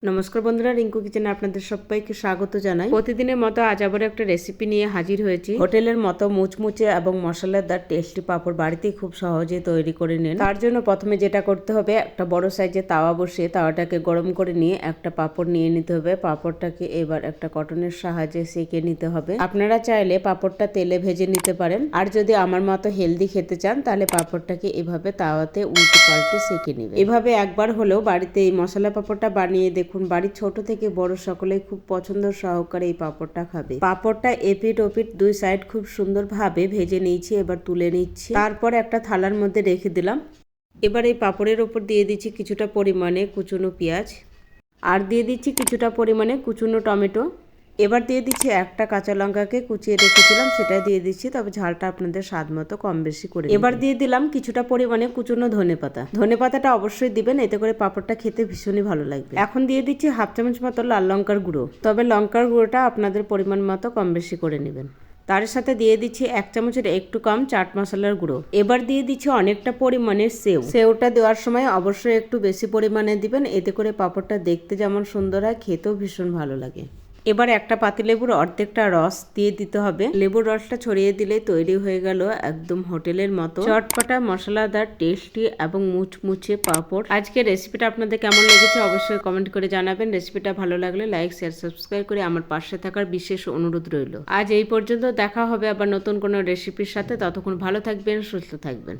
নমস্কার বন্ধুরা, রিঙ্কু কিচেনে আপনাদের সবাইকে স্বাগত জানাই। প্রতিদিনের মতো আজ আবার একটা রেসিপি নিয়ে হাজির হয়েছি। হোটেলের মতো মুচমুচে এবং মশলাদার টেস্টি পাঁপড় বাড়িতেই খুব সহজে তৈরি করে নিন। তার জন্য প্রথমে যেটা করতে হবে, একটা বড় সাইজের তাওয়া বসিয়ে তাওয়াটাকে গরম করে নিয়ে একটা পাঁপড় নিয়ে নিতে হবে। পাঁপড়টাকে এবার একটা কটনের সাহায্যে সেঁকে নিতে হবে। আপনারা চাইলে পাঁপড়টা তেলে ভেজে নিতে পারেন, আর যদি আমার মতো হেলদি খেতে চান তাহলে পাঁপড়টাকে এভাবে তাওয়াতে উল্টে পাল্টে সেঁকে নেবে। এভাবে একবার হলেও বাড়িতে এই মশলা পাঁপড়টা বানিয়ে দেখুন। বাড়ির ছোট থেকে বড় সকলেই খুব পছন্দ সহকারে এই পাঁপড়টা খাবে। পাঁপড়টা এপিট ওপিট দুই সাইড খুব সুন্দরভাবে ভেজে নিয়েছি, এবার তুলে নিচ্ছি। তারপর একটা থালার মধ্যে রেখে দিলাম। এবার এই পাঁপড়ের ওপর দিয়ে দিচ্ছি কিছুটা পরিমাণে কুচনো পেঁয়াজ, আর দিয়ে দিচ্ছি কিছুটা পরিমাণে কুচনো টমেটো। এবার দিয়ে দিচ্ছি একটা কাঁচা লঙ্কাকে কুচিয়ে রেখেছিলাম, সেটা দিয়ে দিচ্ছি, তবে ঝালটা আপনাদের স্বাদ মতো কম বেশি করে। এবার দিয়ে দিলাম কিছুটা পরিমাণে কুচনো ধনেপাতা। ধনেপাতাটা অবশ্যই দিবেন, এতে করে পাঁপড়টা খেতে ভীষণই ভালো লাগবে। এখন দিয়ে দিচ্ছি হাফ চামচ মতো লাল লঙ্কার গুঁড়ো, তবে লঙ্কার গুঁড়োটা আপনাদের পরিমাণ মতো কম বেশি করে নেবেন। তার সাথে দিয়ে দিচ্ছি 1 চামচের একটু কম চাট মশলার গুঁড়ো। এবার দিয়ে দিচ্ছি অনেকটা পরিমাণের সেওটা দেওয়ার সময় অবশ্যই একটু বেশি পরিমাণে দিবেন, এতে করে পাঁপড়টা দেখতে যেমন সুন্দর হয়, খেতেও ভীষণ ভালো লাগে। এবার একটা পাতিলেবুর অর্ধেকটা রস দিয়ে দিতে হবে। লেবুর রসটা ছড়িয়ে দিলে তৈরি হয়ে গেল একদম হোটেলের মতো চটপটা মশলাদার টেস্টি এবং মুচমুচে পাঁপড়। আজকের রেসিপিটা আপনাদের কেমন লেগেছে অবশ্যই কমেন্ট করে জানাবেন। রেসিপিটা ভালো লাগলে লাইক শেয়ার সাবস্ক্রাইব করে আমার পাশে থাকার বিশেষ অনুরোধ রইল। আজ এই পর্যন্ত, দেখা হবে আবার নতুন কোনো রেসিপির সাথে। ততক্ষণ ভালো থাকবেন, সুস্থ থাকবেন।